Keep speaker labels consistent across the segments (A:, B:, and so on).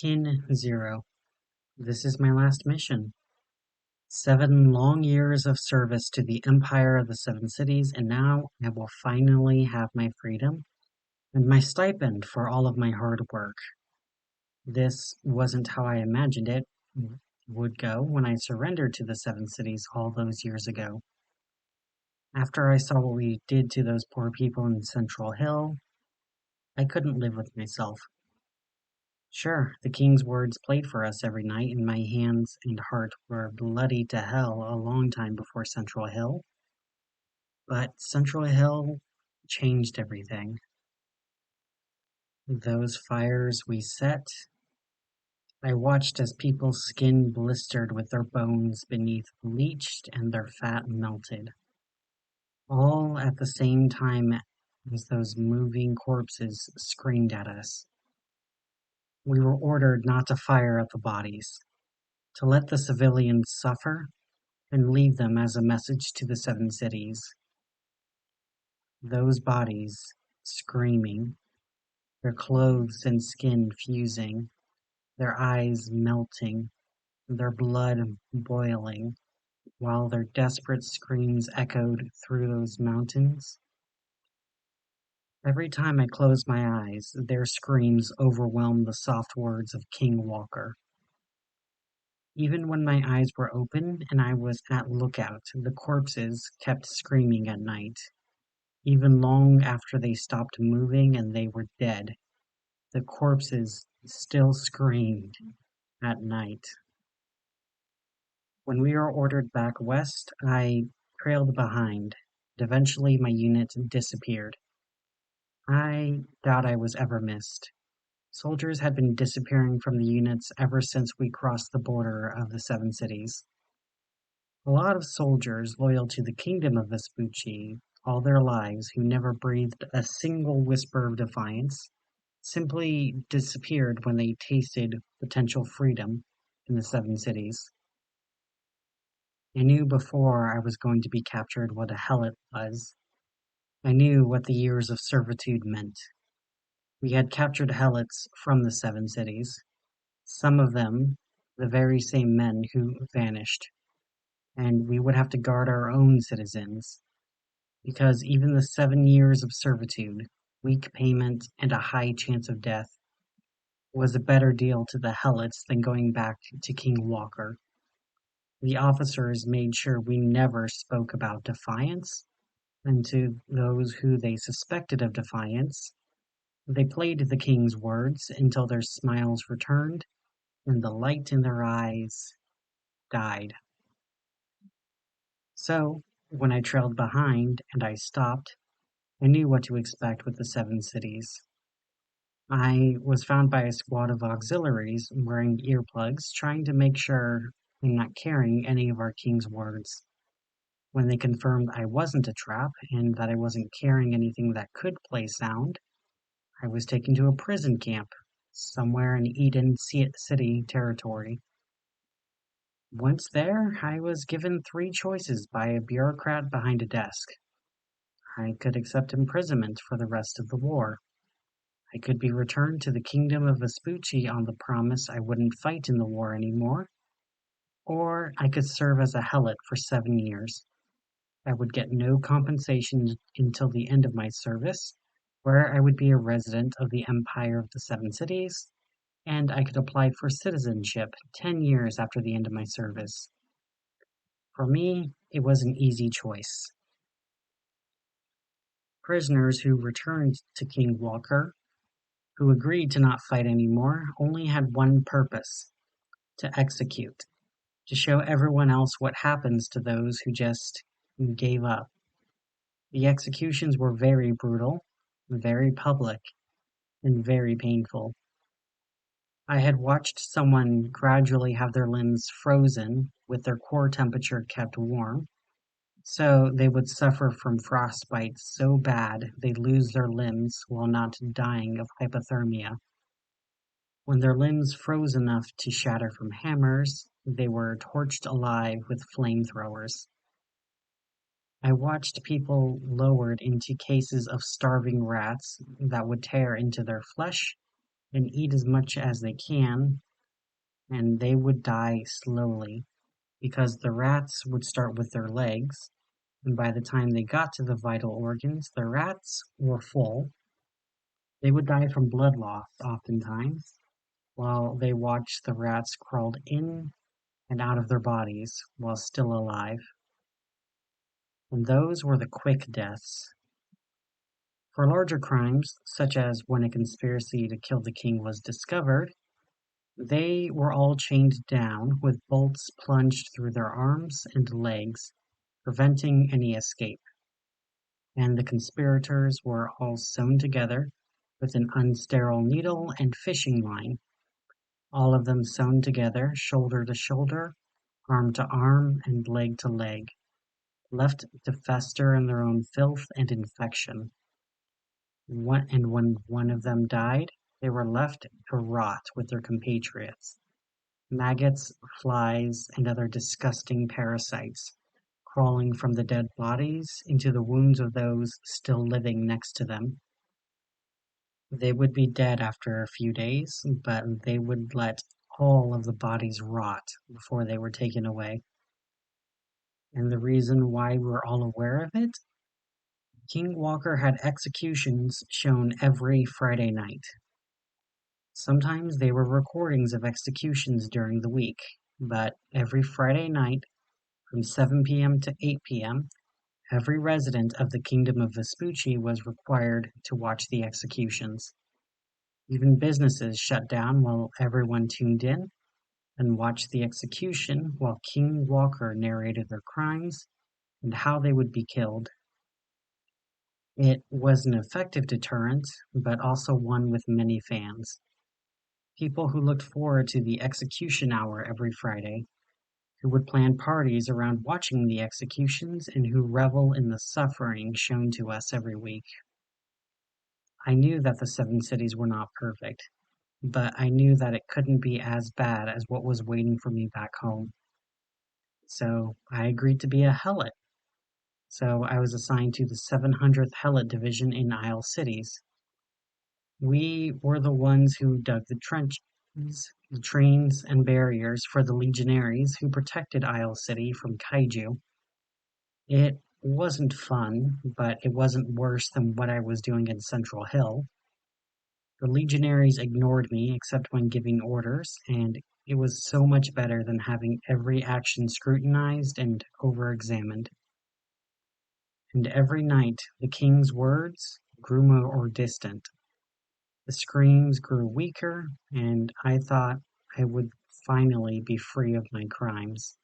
A: Kin Zero. This is my last mission. 7 long years of service to the Empire of the Seven Cities, and now I will finally have my freedom and my stipend for all of my hard work. This wasn't how I imagined it would go when I surrendered to the Seven Cities all those years ago. After I saw what we did to those poor people in Central Hill, I couldn't live with myself. Sure, the king's words played for us every night, and my hands and heart were bloody to hell a long time before Central Hill. But Central Hill changed everything. Those fires we set, I watched as people's skin blistered with their bones beneath bleached and their fat melted. All at the same time as those moving corpses screamed at us. We were ordered not to fire at the bodies, to let the civilians suffer and leave them as a message to the Seven Cities. Those bodies, screaming, their clothes and skin fusing, their eyes melting, their blood boiling, while their desperate screams echoed through those mountains. Every time I closed my eyes, their screams overwhelmed the soft words of King Walker. Even when my eyes were open and I was at lookout, the corpses kept screaming at night. Even long after they stopped moving and they were dead, the corpses still screamed at night. When we were ordered back west, I trailed behind, and eventually my unit disappeared. I doubt I was ever missed. Soldiers had been disappearing from the units ever since we crossed the border of the Seven Cities. A lot of soldiers loyal to the kingdom of Vespucci all their lives who never breathed a single whisper of defiance simply disappeared when they tasted potential freedom in the Seven Cities. I knew before I was going to be captured what a helot was. I knew what the years of servitude meant. We had captured helots from the Seven Cities, some of them the very same men who vanished, and we would have to guard our own citizens, because even the 7 years of servitude, weak payment, and a high chance of death was a better deal to the helots than going back to King Walker. The officers made sure we never spoke about defiance, and to those who they suspected of defiance, they played the king's words until their smiles returned and the light in their eyes died. So, when I trailed behind and I stopped, I knew what to expect with the Seven Cities. I was found by a squad of auxiliaries wearing earplugs, trying to make sure I'm not carrying any of our king's words. When they confirmed I wasn't a trap and that I wasn't carrying anything that could play sound, I was taken to a prison camp somewhere in Eden City territory. Once there, I was given 3 choices by a bureaucrat behind a desk. I could accept imprisonment for the rest of the war. I could be returned to the kingdom of Vespucci on the promise I wouldn't fight in the war anymore, or I could serve as a helot for 7 years. I would get no compensation until the end of my service, where I would be a resident of the Empire of the Seven Cities, and I could apply for citizenship 10 years after the end of my service. For me, it was an easy choice. Prisoners who returned to King Walker, who agreed to not fight anymore, only had one purpose: to execute, to show everyone else what happens to those who just gave up. The executions were very brutal, very public, and very painful. I had watched someone gradually have their limbs frozen with their core temperature kept warm, so they would suffer from frostbite so bad they'd lose their limbs while not dying of hypothermia. When their limbs froze enough to shatter from hammers, they were torched alive with flamethrowers. I watched people lowered into cases of starving rats that would tear into their flesh and eat as much as they can, and they would die slowly because the rats would start with their legs, and by the time they got to the vital organs, the rats were full. They would die from blood loss oftentimes, while they watched the rats crawled in and out of their bodies while still alive. And those were the quick deaths. For larger crimes, such as when a conspiracy to kill the king was discovered, they were all chained down with bolts plunged through their arms and legs, preventing any escape. And the conspirators were all sewn together with an unsterile needle and fishing line, all of them sewn together, shoulder to shoulder, arm to arm, and leg to leg, left to fester in their own filth and infection. And when one of them died, they were left to rot with their compatriots. Maggots, flies, and other disgusting parasites crawling from the dead bodies into the wounds of those still living next to them. They would be dead after a few days, but they would let all of the bodies rot before they were taken away. And the reason why we're all aware of it? King Walker had executions shown every Friday night. Sometimes they were recordings of executions during the week, but every Friday night from 7 p.m. to 8 p.m., every resident of the Kingdom of Vespucci was required to watch the executions. Even businesses shut down while everyone tuned in and watched the execution while King Walker narrated their crimes and how they would be killed. It was an effective deterrent, but also one with many fans. People who looked forward to the execution hour every Friday, who would plan parties around watching the executions, and who revel in the suffering shown to us every week. I knew that the seven cities were not perfect, but I knew that it couldn't be as bad as what was waiting for me back home. So I agreed to be a helot. So I was assigned to the 700th Helot Division in Isle Cities. We were the ones who dug the trenches, the trains, and barriers for the legionaries who protected Isle City from kaiju. It wasn't fun, but it wasn't worse than what I was doing in Central Hill. The legionaries ignored me except when giving orders, and it was so much better than having every action scrutinized and over-examined. And every night the king's words grew more distant. The screams grew weaker, and I thought I would finally be free of my crimes.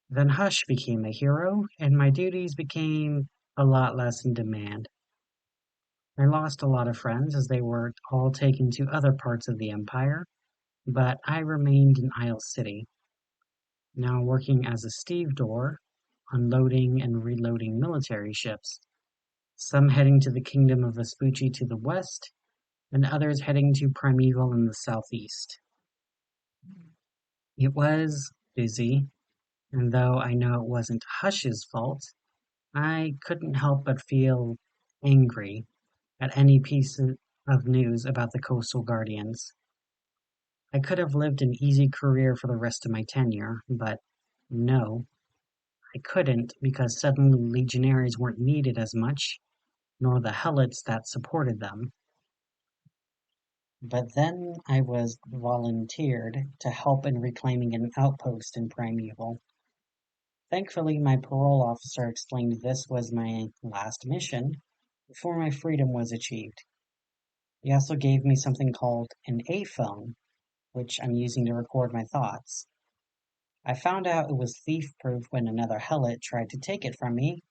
A: Then Hush became a hero, and my duties became a lot less in demand. I lost a lot of friends as they were all taken to other parts of the Empire, but I remained in Isle City, now working as a stevedore, unloading and reloading military ships, some heading to the Kingdom of Vespucci to the west, and others heading to Primeval in the southeast. It was busy, and though I know it wasn't Hush's fault, I couldn't help but feel angry at any piece of news about the Coastal Guardians. I could have lived an easy career for the rest of my tenure, but no, I couldn't because suddenly legionaries weren't needed as much, nor the helots that supported them. But then I was volunteered to help in reclaiming an outpost in Primeval. Thankfully, my parole officer explained this was my last mission before my freedom was achieved. He also gave me something called an Aphone, which I'm using to record my thoughts. I found out it was thief-proof when another helot tried to take it from me,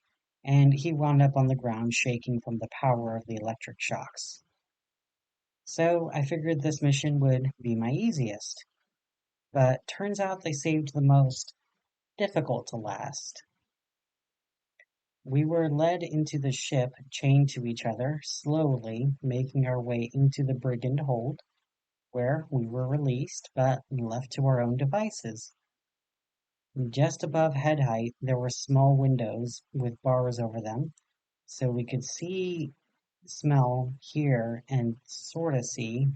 A: and he wound up on the ground shaking from the power of the electric shocks. So I figured this mission would be my easiest, but turns out they saved the most difficult to last. We were led into the ship, chained to each other, slowly making our way into the brigand hold, where we were released, but left to our own devices. Just above head height, there were small windows with bars over them, so we could see smell, hear, and sorta see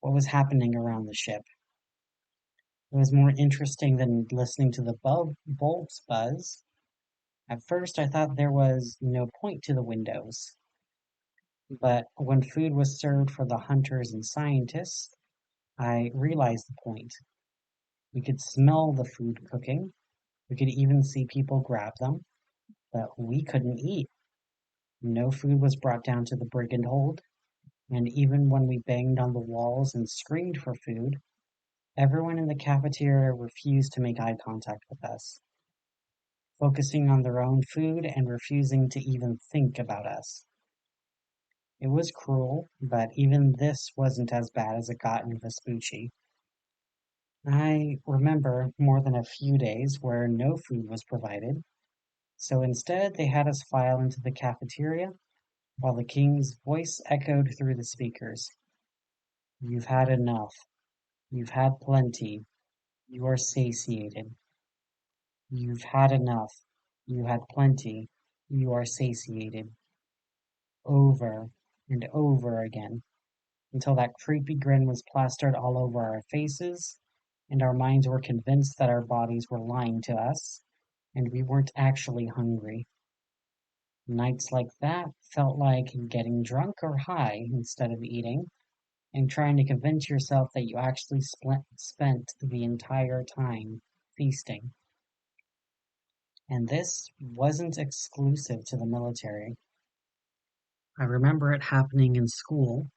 A: what was happening around the ship. It was more interesting than listening to the bulbs buzz. At first, I thought there was no point to the windows, but when food was served for the hunters and scientists, I realized the point. We could smell the food cooking, we could even see people grab them, but we couldn't eat. No food was brought down to the brigand hold, and even when we banged on the walls and screamed for food, everyone in the cafeteria refused to make eye contact with us, focusing on their own food and refusing to even think about us. It was cruel, but even this wasn't as bad as it got in Vespucci. I remember more than a few days where no food was provided, so instead they had us file into the cafeteria while the king's voice echoed through the speakers. You've had enough. You've had plenty. You are satiated. You've had enough. You had plenty. You are satiated. Over and over again, until that creepy grin was plastered all over our faces, and our minds were convinced that our bodies were lying to us, and we weren't actually hungry. Nights like that felt like getting drunk or high instead of eating, and trying to convince yourself that you actually spent the entire time feasting. And this wasn't exclusive to the military. I remember it happening in school,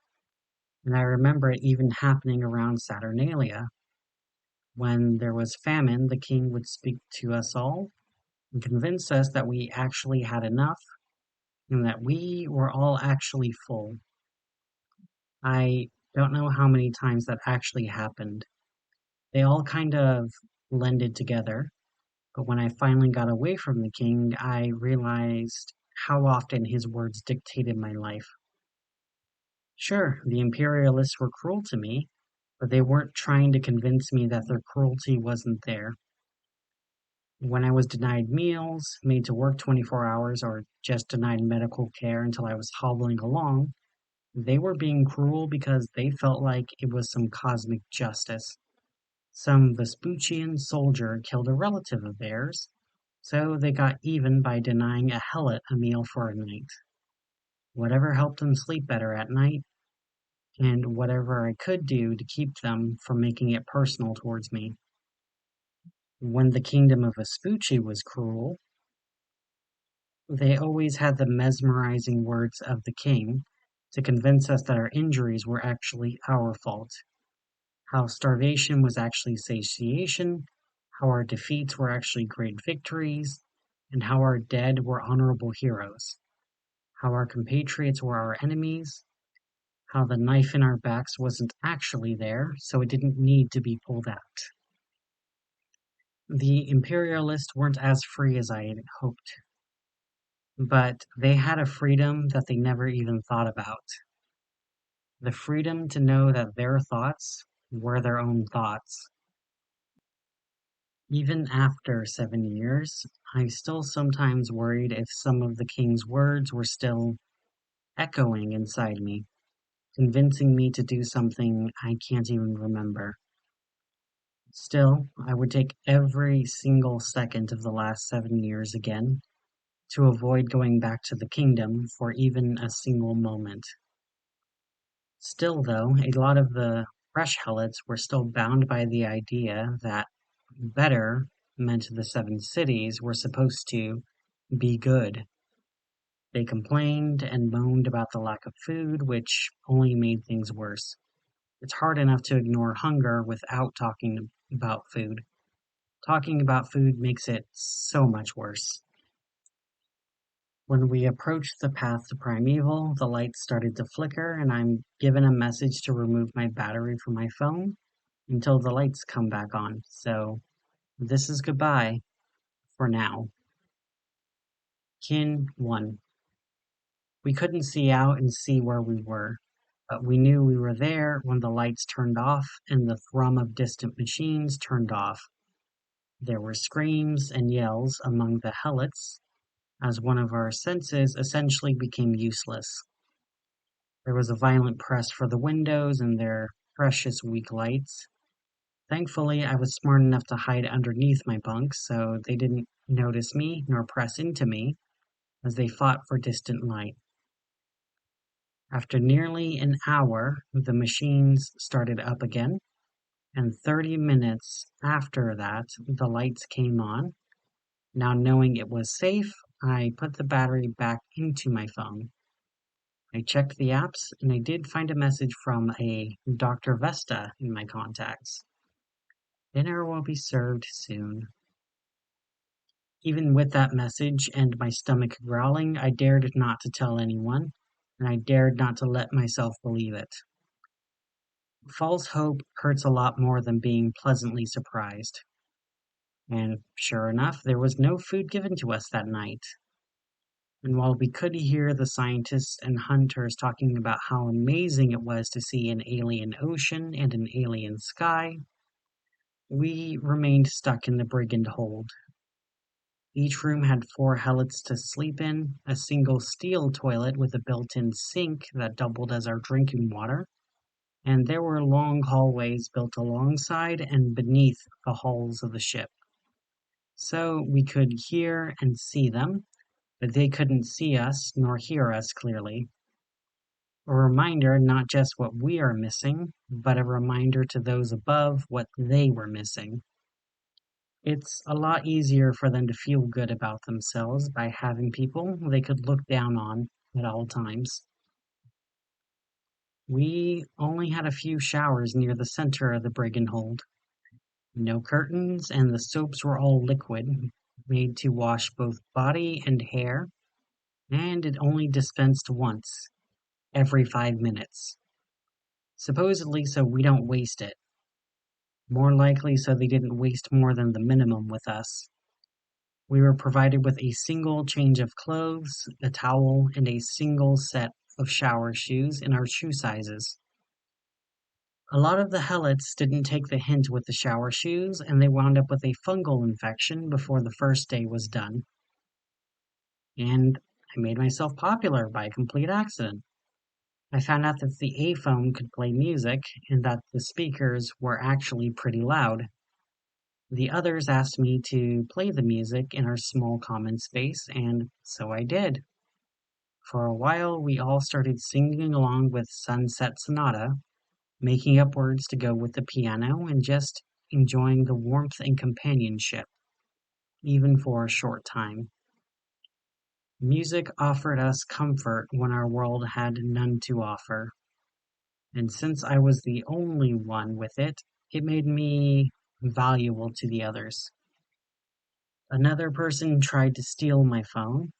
A: and I remember it even happening around Saturnalia. When there was famine, the king would speak to us all and convince us that we actually had enough and that we were all actually full. I don't know how many times that actually happened. They all kind of blended together, but when I finally got away from the king, I realized how often his words dictated my life. Sure, the imperialists were cruel to me, but they weren't trying to convince me that their cruelty wasn't there. When I was denied meals, made to work 24 hours, or just denied medical care until I was hobbling along, they were being cruel because they felt like it was some cosmic justice. Some Vespuccian soldier killed a relative of theirs, so they got even by denying a helot a meal for a night. Whatever helped them sleep better at night, and whatever I could do to keep them from making it personal towards me. When the kingdom of Vespucci was cruel, they always had the mesmerizing words of the king to convince us that our injuries were actually our fault, how starvation was actually satiation, how our defeats were actually great victories, and how our dead were honorable heroes, how our compatriots were our enemies, how the knife in our backs wasn't actually there, so it didn't need to be pulled out. The imperialists weren't as free as I had hoped, but they had a freedom that they never even thought about. The freedom to know that their thoughts were their own thoughts. Even after 7 years, I still sometimes worried if some of the king's words were still echoing inside me, convincing me to do something I can't even remember. Still, I would take every single second of the last 7 years again to avoid going back to the kingdom for even a single moment. Still, though, a lot of the fresh helots were still bound by the idea that better meant the seven cities were supposed to be good. They complained and moaned about the lack of food, which only made things worse. It's hard enough to ignore hunger without talking about food. Talking about food makes it so much worse. When we approached the path to Primeval, the lights started to flicker, and I'm given a message to remove my battery from my phone until the lights come back on. So, this is goodbye for now. Kin 1. We couldn't see out and see where we were, but we knew we were there when the lights turned off and the thrum of distant machines turned off. There were screams and yells among the helots as one of our senses essentially became useless. There was a violent press for the windows and their precious weak lights. Thankfully, I was smart enough to hide underneath my bunk so they didn't notice me nor press into me as they fought for distant light. After nearly an hour, the machines started up again, and 30 minutes after that, the lights came on. Now knowing it was safe, I put the battery back into my phone. I checked the apps, and I did find a message from a Dr. Vesta in my contacts. Dinner will be served soon. Even with that message and my stomach growling, I dared not to tell anyone, and I dared not to let myself believe it. False hope hurts a lot more than being pleasantly surprised. And sure enough, there was no food given to us that night. And while we could hear the scientists and hunters talking about how amazing it was to see an alien ocean and an alien sky, we remained stuck in the brigand hold. Each room had 4 helots to sleep in, a single steel toilet with a built-in sink that doubled as our drinking water, and there were long hallways built alongside and beneath the hulls of the ship. So we could hear and see them, but they couldn't see us nor hear us clearly. A reminder not just what we are missing, but a reminder to those above what they were missing. It's a lot easier for them to feel good about themselves by having people they could look down on at all times. We only had a few showers near the center of the brigand hold. No curtains, and the soaps were all liquid, made to wash both body and hair, and it only dispensed once, every 5 minutes. Supposedly so we don't waste it. More likely so they didn't waste more than the minimum with us. We were provided with a single change of clothes, a towel, and a single set of shower shoes in our shoe sizes. A lot of the helots didn't take the hint with the shower shoes, and they wound up with a fungal infection before the first day was done. And I made myself popular by complete accident. I found out that the Aphone could play music, and that the speakers were actually pretty loud. The others asked me to play the music in our small common space, and so I did. For a while, we all started singing along with Sunset Sonata, making up words to go with the piano, and just enjoying the warmth and companionship, even for a short time. Music offered us comfort when our world had none to offer, and since I was the only one with it, it made me valuable to the others. Another person tried to steal my phone,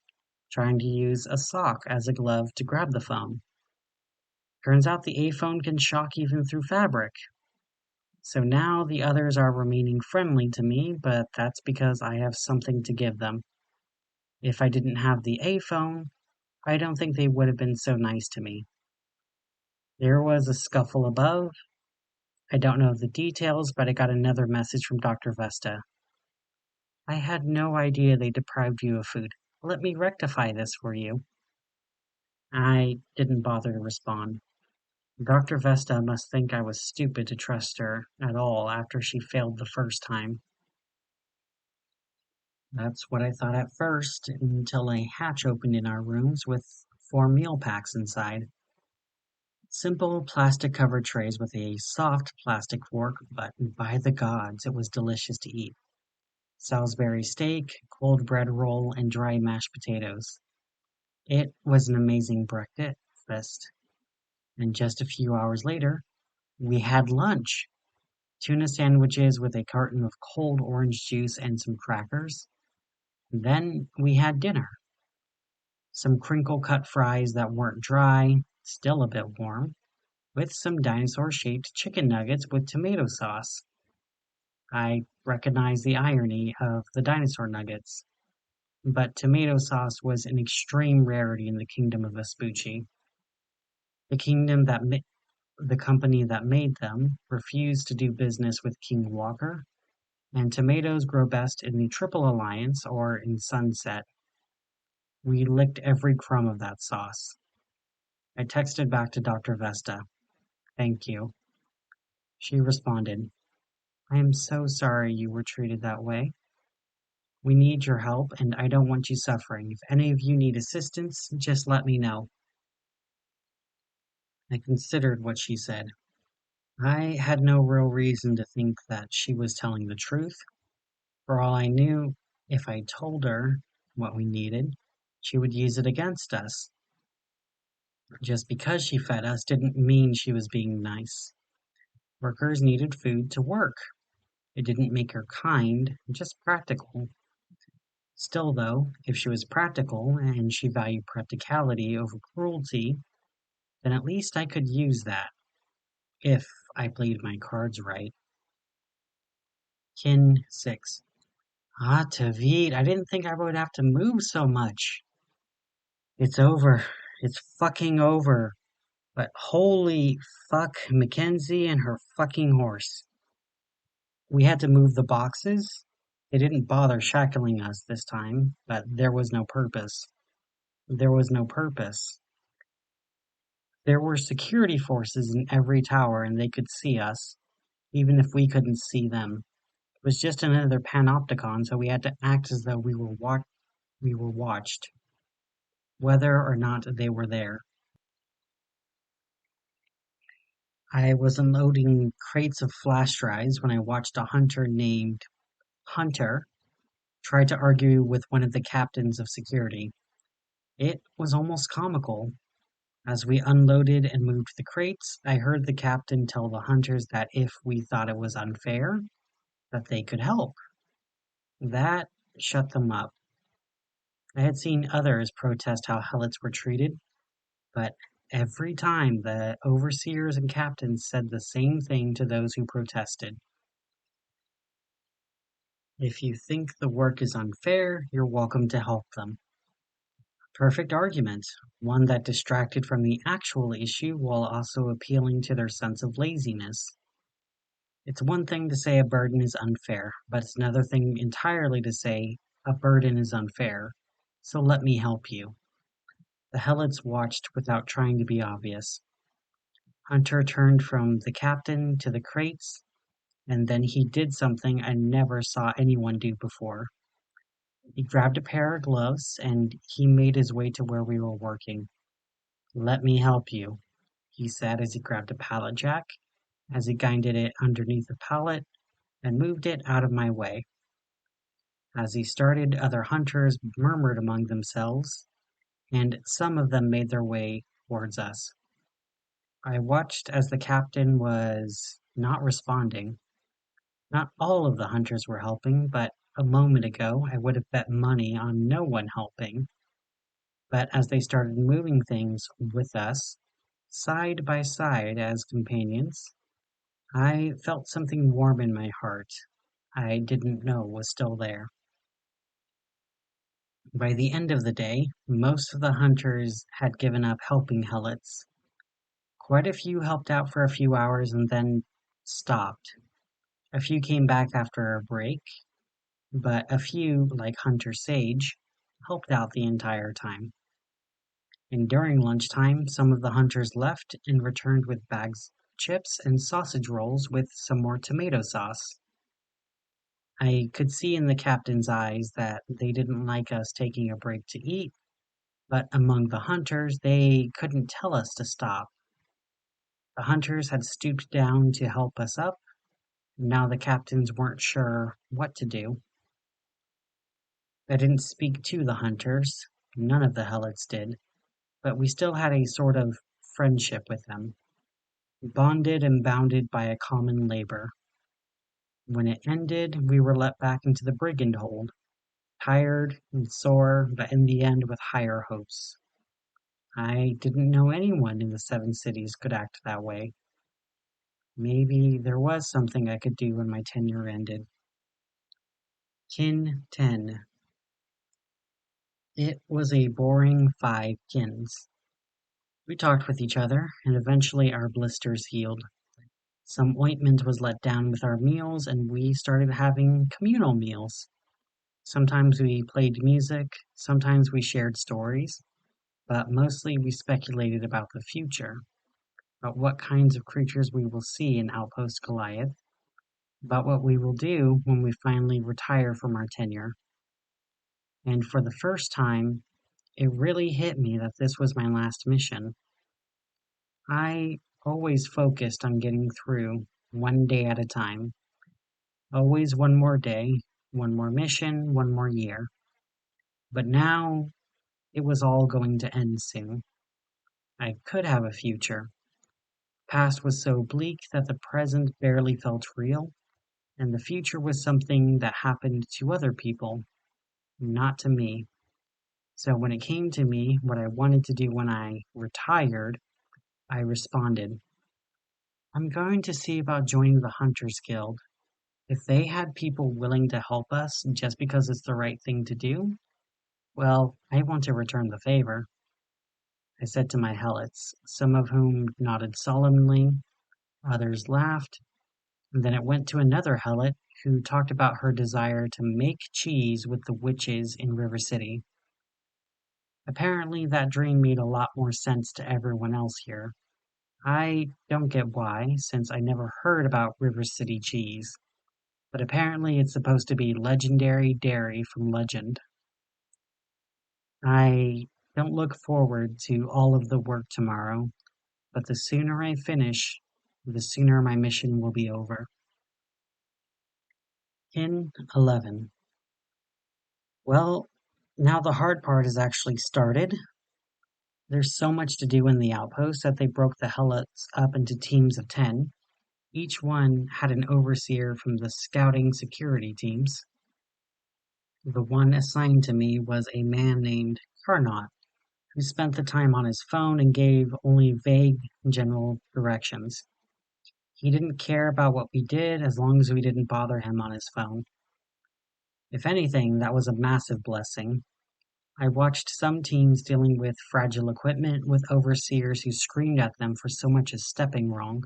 A: trying to use a sock as a glove to grab the phone. Turns out the Aphone can shock even through fabric. So now the others are remaining friendly to me, but that's because I have something to give them. If I didn't have the Aphone, I don't think they would have been so nice to me. There was a scuffle above. I don't know the details, but I got another message from Dr. Vesta. I had no idea they deprived you of food. Let me rectify this for you. I didn't bother to respond. Dr. Vesta must think I was stupid to trust her at all after she failed the first time. That's what I thought at first, until a hatch opened in our rooms with 4 meal packs inside. Simple plastic-covered trays with a soft plastic fork, but by the gods, it was delicious to eat. Salisbury steak, cold bread roll, and dry mashed potatoes. It was an amazing breakfast, and just a few hours later, we had lunch. Tuna sandwiches with a carton of cold orange juice and some crackers. Then we had dinner. Some crinkle-cut fries that weren't dry, still a bit warm, with some dinosaur-shaped chicken nuggets with tomato sauce. I recognize the irony of the dinosaur nuggets, but tomato sauce was an extreme rarity in the kingdom of Vespucci. The kingdom that the company that made them refused to do business with King Walker, and tomatoes grow best in the Triple Alliance or in Sunset. We licked every crumb of that sauce. I texted back to Dr. Vesta. Thank you. She responded, I am so sorry you were treated that way. We need your help, and I don't want you suffering. If any of you need assistance, just let me know. I considered what she said. I had no real reason to think that she was telling the truth. For all I knew, if I told her what we needed, she would use it against us. Just because she fed us didn't mean she was being nice. Workers needed food to work. It didn't make her kind, just practical. Still, though, if she was practical and she valued practicality over cruelty, then at least I could use that, if I played my cards right. Kin 6. Ah, Tavid, I didn't think I would have to move so much. It's over. It's fucking over. But holy fuck, Mackenzie and her fucking horse. We had to move the boxes. They didn't bother shackling us this time, but there was no purpose. There was no purpose. There were security forces in every tower and they could see us, even if we couldn't see them. It was just another panopticon, so we had to act as though we were watched, whether or not they were there. I was unloading crates of flash drives when I watched a hunter named Hunter try to argue with one of the captains of security. It was almost comical. As we unloaded and moved the crates, I heard the captain tell the hunters that if we thought it was unfair, that they could help. That shut them up. I had seen others protest how helots were treated, but every time the overseers and captains said the same thing to those who protested. If you think the work is unfair, you're welcome to help them. Perfect argument, one that distracted from the actual issue while also appealing to their sense of laziness. It's one thing to say a burden is unfair, but it's another thing entirely to say a burden is unfair, so let me help you. The helots watched without trying to be obvious. Hunter turned from the captain to the crates, and then he did something I never saw anyone do before. He grabbed a pair of gloves and he made his way to where we were working. Let me help you, he said as he grabbed a pallet jack, as he guided it underneath the pallet and moved it out of my way. As he started, other hunters murmured among themselves, and some of them made their way towards us. I watched as the captain was not responding. Not all of the hunters were helping, but a moment ago I would have bet money on no one helping. But as they started moving things with us, side by side as companions, I felt something warm in my heart I didn't know was still there. By the end of the day, most of the hunters had given up helping helots. Quite a few helped out for a few hours and then stopped. A few came back after a break, but a few, like Hunter Sage, helped out the entire time. And during lunchtime, some of the hunters left and returned with bags of chips and sausage rolls with some more tomato sauce. I could see in the captain's eyes that they didn't like us taking a break to eat, but among the hunters, they couldn't tell us to stop. The hunters had stooped down to help us up. Now the captains weren't sure what to do. I didn't speak to the hunters. None of the helots did. But we still had a sort of friendship with them, bonded and bounded by a common labor. When it ended, we were let back into the brigand hold, tired and sore, but in the end with higher hopes. I didn't know anyone in the Seven Cities could act that way. Maybe there was something I could do when my tenure ended. Kin 10. It was a boring 5 kins. We talked with each other, and eventually our blisters healed. Some ointment was let down with our meals, and we started having communal meals. Sometimes we played music, sometimes we shared stories. but mostly we speculated about the future, about what kinds of creatures we will see in Outpost Goliath, about what we will do when we finally retire from our tenure. And for the first time, it really hit me that this was my last mission. I always focused on getting through one day at a time. Always one more day, one more mission, one more year. But now it was all going to end soon. I could have a future. Past was so bleak that the present barely felt real, and the future was something that happened to other people, not to me. So when it came to me, what I wanted to do when I retired, I responded, I'm going to see about joining the Hunters Guild. If they had people willing to help us just because it's the right thing to do, well, I want to return the favor. I said to my helots, some of whom nodded solemnly, others laughed, and then it went to another helot who talked about her desire to make cheese with the witches in River City. Apparently that dream made a lot more sense to everyone else here. I don't get why, since I never heard about River City cheese, but apparently it's supposed to be legendary dairy from legend. I don't look forward to all of the work tomorrow, but the sooner I finish, the sooner my mission will be over. In 11. Well, now the hard part has actually started. There's so much to do in the outpost that they broke the helots up into teams of 10. Each one had an overseer from the scouting security teams. The one assigned to me was a man named Carnot, who spent the time on his phone and gave only vague general directions. He didn't care about what we did as long as we didn't bother him on his phone. If anything, that was a massive blessing. I watched some teams dealing with fragile equipment with overseers who screamed at them for so much as stepping wrong.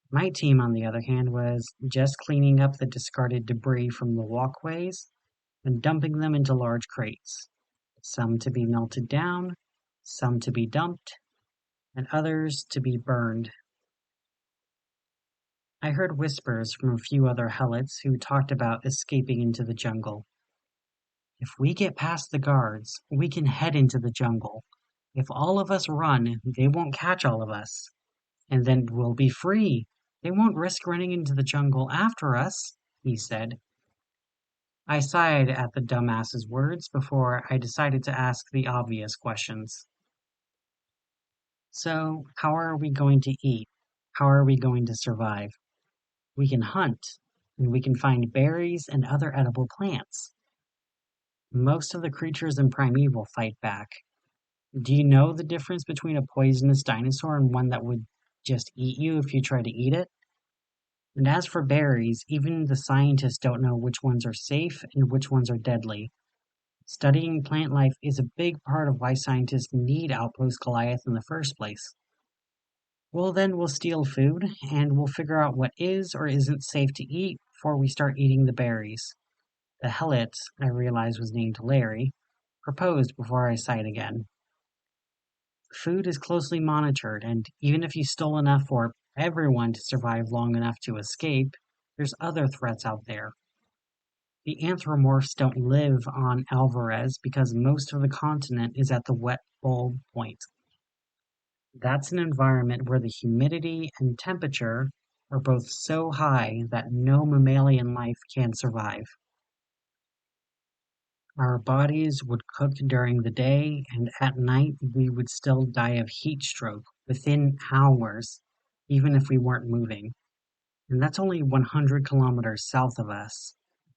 A: My team, on the other hand, was just cleaning up the discarded debris from the walkways and dumping them into large crates, some to be melted down, some to be dumped, and others to be burned. I heard whispers from a few other helots who talked about escaping into the jungle. If we get past the guards, we can head into the jungle. If all of us run, they won't catch all of us. And then we'll be free. They won't risk running into the jungle after us, he said. I sighed at the dumbass's words before I decided to ask the obvious questions. So, how are we going to eat? How are we going to survive? We can hunt, and we can find berries and other edible plants. Most of the creatures in Primeval fight back. Do you know the difference between a poisonous dinosaur and one that would just eat you if you try to eat it? And as for berries, even the scientists don't know which ones are safe and which ones are deadly. Studying plant life is a big part of why scientists need Outpost Goliath in the first place. Well, then we'll steal food, and we'll figure out what is or isn't safe to eat before we start eating the berries. The Helot, I realized was named Larry, proposed before I sighed again. Food is closely monitored, and even if you stole enough for everyone to survive long enough to escape, there's other threats out there. The anthropomorphs don't live on Alvarez because most of the continent is at the wet bulb point. That's an environment where the humidity and temperature are both so high that no mammalian life can survive. Our bodies would cook during the day, and at night we would still die of heat stroke within hours, even if we weren't moving. And that's only 100 kilometers south of us.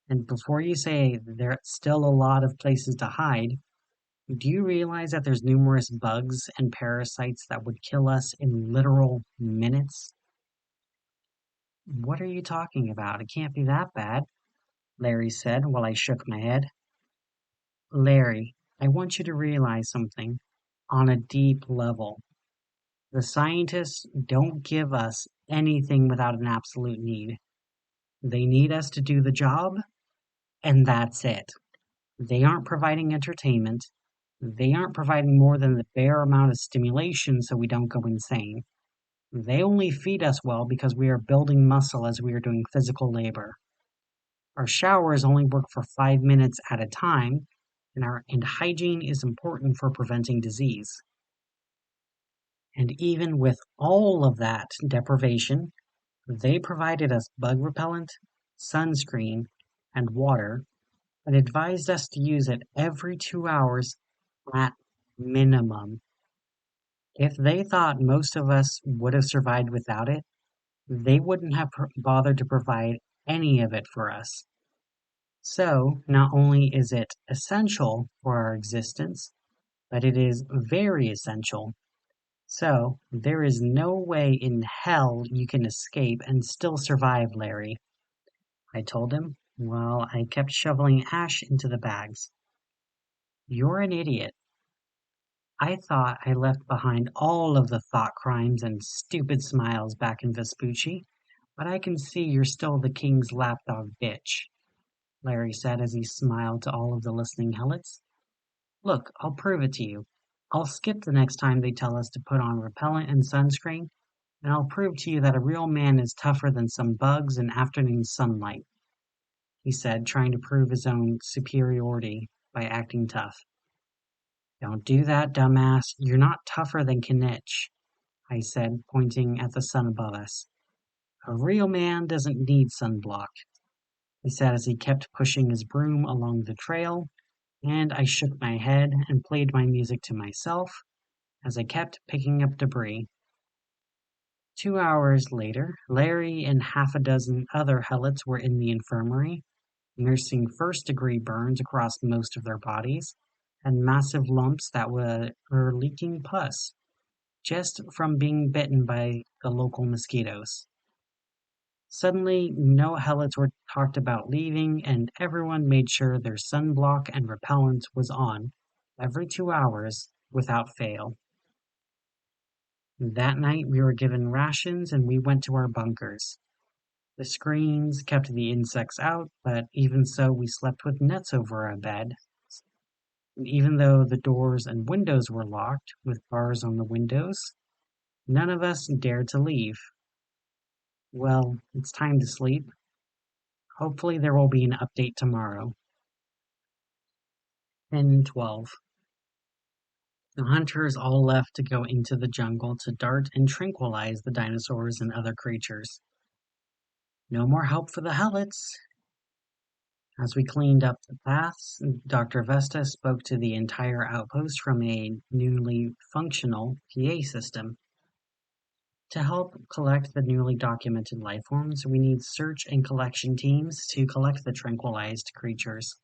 A: And before you say there's still a lot of places to hide, do you realize that there's numerous bugs and parasites that would kill us in literal minutes? What are you talking about? It can't be that bad, Larry said while I shook my head. Larry, I want you to realize something on a deep level. The scientists don't give us anything without an absolute need. They need us to do the job, and that's it. They aren't providing entertainment. They aren't providing more than the bare amount of stimulation so we don't go insane. They only feed us well because we are building muscle as we are doing physical labor. Our showers only work for 5 minutes at a time, and hygiene is important for preventing disease. And even with all of that deprivation, they provided us bug repellent, sunscreen, and water, and advised us to use it every 2 hours at minimum. If they thought most of us would have survived without it, they wouldn't have bothered to provide any of it for us. So, not only is it essential for our existence, but it is very essential. So, there is no way in hell you can escape and still survive, Larry, I told him, while I kept shoveling ash into the bags. You're an idiot. I thought I left behind all of the thought crimes and stupid smiles back in Vespucci, but I can see you're still the king's lapdog bitch, Larry said as he smiled to all of the listening helots. Look, I'll prove it to you. I'll skip the next time they tell us to put on repellent and sunscreen, and I'll prove to you that a real man is tougher than some bugs in afternoon sunlight, he said, trying to prove his own superiority by acting tough. Don't do that, dumbass. You're not tougher than Kinich, I said, pointing at the sun above us. A real man doesn't need sunblock, he said as he kept pushing his broom along the trail, and I shook my head and played my music to myself as I kept picking up debris. 2 hours later, Larry and half a dozen other helots were in the infirmary, nursing first-degree burns across most of their bodies, and massive lumps that were leaking pus, just from being bitten by the local mosquitoes. Suddenly, no helots were talked about leaving, and everyone made sure their sunblock and repellent was on every 2 hours without fail. That night, we were given rations and we went to our bunkers. The screens kept the insects out, but even so, we slept with nets over our bed. And even though the doors and windows were locked, with bars on the windows, none of us dared to leave. Well, it's time to sleep. Hopefully there will be an update tomorrow. 10:12. The hunters all left to go into the jungle to dart and tranquilize the dinosaurs and other creatures. No more help for the helots. As we cleaned up the paths, Dr. Vesta spoke to the entire outpost from a newly functional PA system. To help collect the newly documented lifeforms, we need search and collection teams to collect the tranquilized creatures.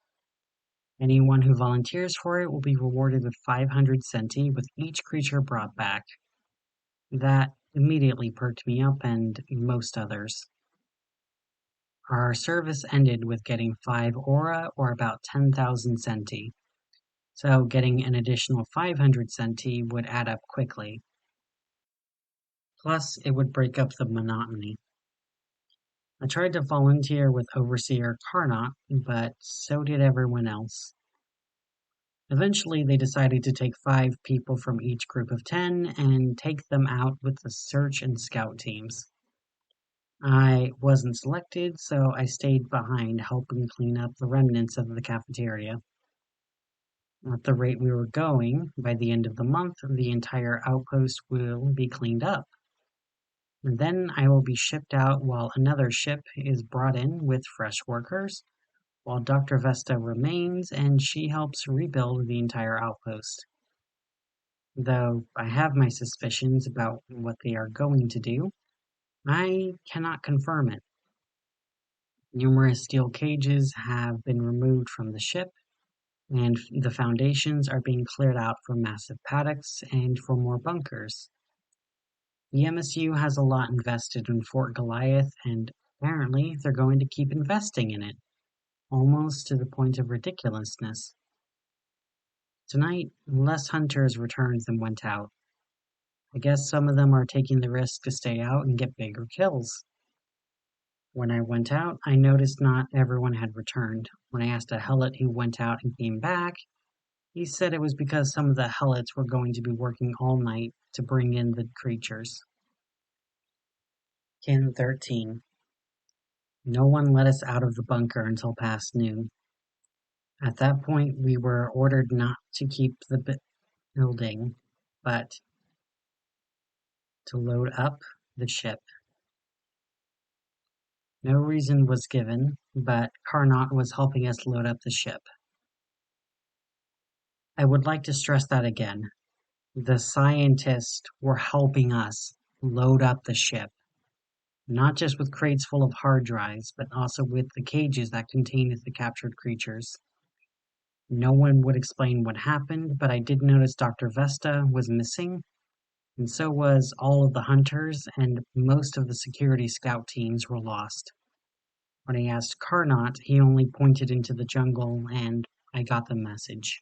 A: Anyone who volunteers for it will be rewarded with 500 centi with each creature brought back. That immediately perked me up and most others. Our service ended with getting 5 aura or about 10,000 centi. So getting an additional 500 centi would add up quickly. Plus, it would break up the monotony. I tried to volunteer with Overseer Carnot, but so did everyone else. Eventually, they decided to take 5 people from each group of 10 and take them out with the search and scout teams. I wasn't selected, so I stayed behind helping clean up the remnants of the cafeteria. At the rate we were going, by the end of the month, the entire outpost will be cleaned up. And then I will be shipped out while another ship is brought in with fresh workers, while Dr. Vesta remains and she helps rebuild the entire outpost. Though I have my suspicions about what they are going to do, I cannot confirm it. Numerous steel cages have been removed from the ship, and the foundations are being cleared out for massive paddocks and for more bunkers. The MSU has a lot invested in Fort Goliath, and apparently they're going to keep investing in it, almost to the point of ridiculousness. Tonight, less hunters returned than went out. I guess some of them are taking the risk to stay out and get bigger kills. When I went out, I noticed not everyone had returned. When I asked a helot who went out and came back, He said it was because some of the helots were going to be working all night to bring in the creatures. Kin 13. No one let us out of the bunker until past noon. At that point, we were ordered not to keep the building, but to load up the ship. No reason was given, but Carnot was helping us load up the ship. I would like to stress that again. The scientists were helping us load up the ship, not just with crates full of hard drives, but also with the cages that contained the captured creatures. No one would explain what happened, but I did notice Dr. Vesta was missing, and so was all of the hunters, and most of the security scout teams were lost. When I asked Carnot, he only pointed into the jungle, and I got the message.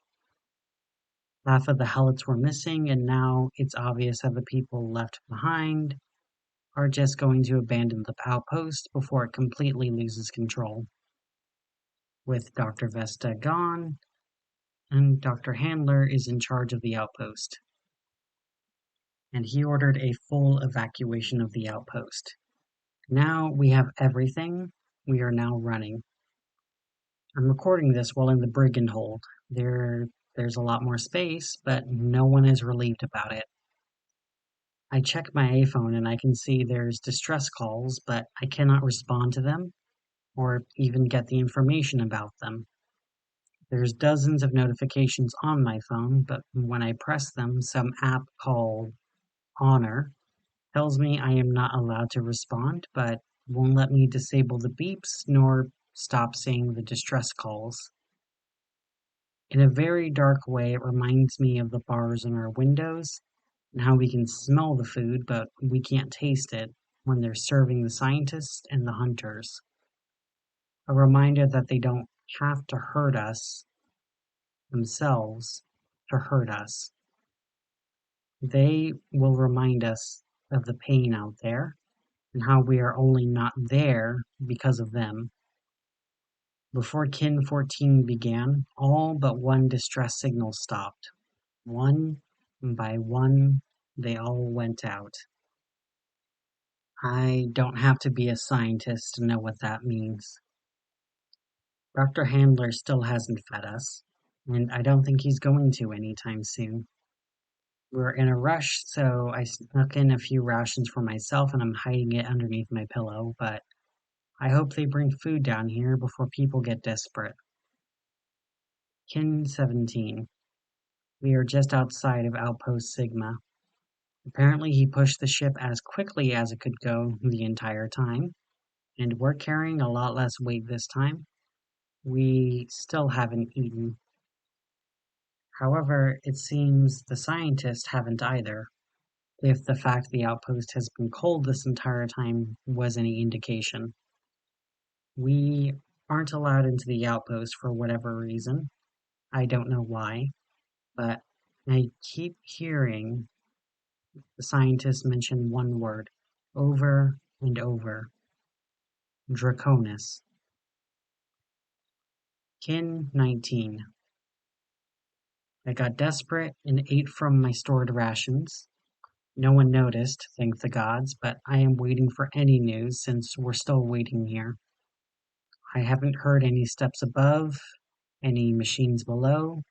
A: Half of the helots were missing, and now it's obvious that the people left behind are just going to abandon the outpost before it completely loses control. With Dr. Vesta gone, and Dr. Handler is in charge of the outpost. And he ordered a full evacuation of the outpost. Now we have everything. We are now running. I'm recording this while in the brigand hold. There's a lot more space, but no one is relieved about it. I check my Aphone and I can see there's distress calls, but I cannot respond to them or even get the information about them. There's dozens of notifications on my phone, but when I press them, some app called Honor tells me I am not allowed to respond, but won't let me disable the beeps nor stop seeing the distress calls. In a very dark way, it reminds me of the bars in our windows and how we can smell the food, but we can't taste it when they're serving the scientists and the hunters. A reminder that they don't have to hurt us themselves to hurt us. They will remind us of the pain out there and how we are only not there because of them. Before Kin 14 began, all but one distress signal stopped. One by one, they all went out. I don't have to be a scientist to know what that means. Dr. Handler still hasn't fed us, and I don't think he's going to anytime soon. We're in a rush, so I snuck in a few rations for myself and I'm hiding it underneath my pillow, but I hope they bring food down here before people get desperate. Kin 17. We are just outside of Outpost Sigma. Apparently he pushed the ship as quickly as it could go the entire time, and we're carrying a lot less weight this time. We still haven't eaten. However, it seems the scientists haven't either, if the fact the outpost has been cold this entire time was any indication. We aren't allowed into the outpost for whatever reason. I don't know why, but I keep hearing the scientists mention one word over and over. Draconis. Kin 19. I got desperate and ate from my stored rations. No one noticed, thank the gods, but I am waiting for any news since we're still waiting here. I haven't heard any steps above, any machines below,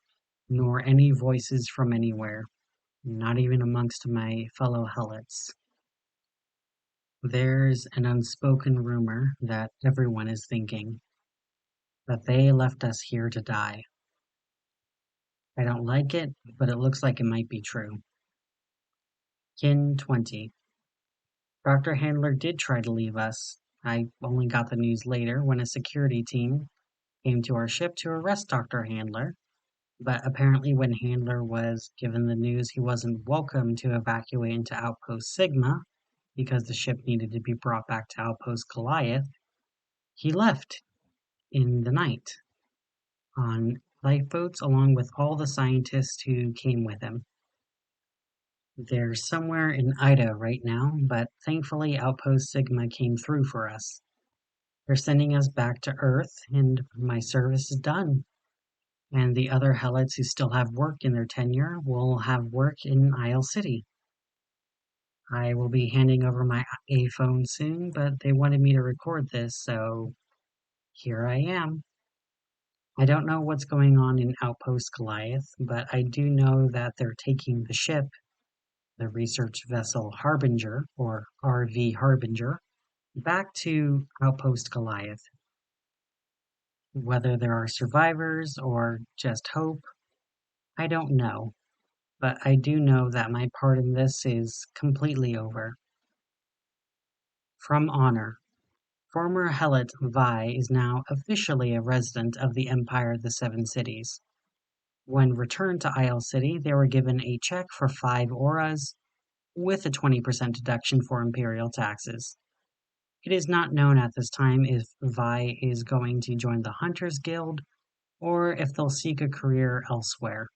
A: nor any voices from anywhere, not even amongst my fellow helots. There's an unspoken rumor that everyone is thinking, that they left us here to die. I don't like it, but it looks like it might be true. Kin 20. Dr. Handler did try to leave us. I only got the news later when a security team came to our ship to arrest Dr. Handler, but apparently when Handler was given the news he wasn't welcome to evacuate into Outpost Sigma because the ship needed to be brought back to Outpost Goliath, he left in the night on lifeboats along with all the scientists who came with him. They're somewhere in Ida right now, but thankfully Outpost Sigma came through for us. They're sending us back to Earth, and my service is done. and the other helots who still have work in their tenure will have work in Isle City. I will be handing over my Aphone soon, but they wanted me to record this, so here I am. I don't know what's going on in Outpost Goliath, but I do know that they're taking the ship, the research vessel Harbinger, or RV Harbinger, back to Outpost Goliath. Whether there are survivors or just hope, I don't know, but I do know that my part in this is completely over. From Honor. Former Helot Vi is now officially a resident of the Empire of the Seven Cities. When returned to Isle City, they were given a check for 5 auras, with a 20% deduction for imperial taxes. It is not known at this time if Vi is going to join the Hunters Guild or if they'll seek a career elsewhere.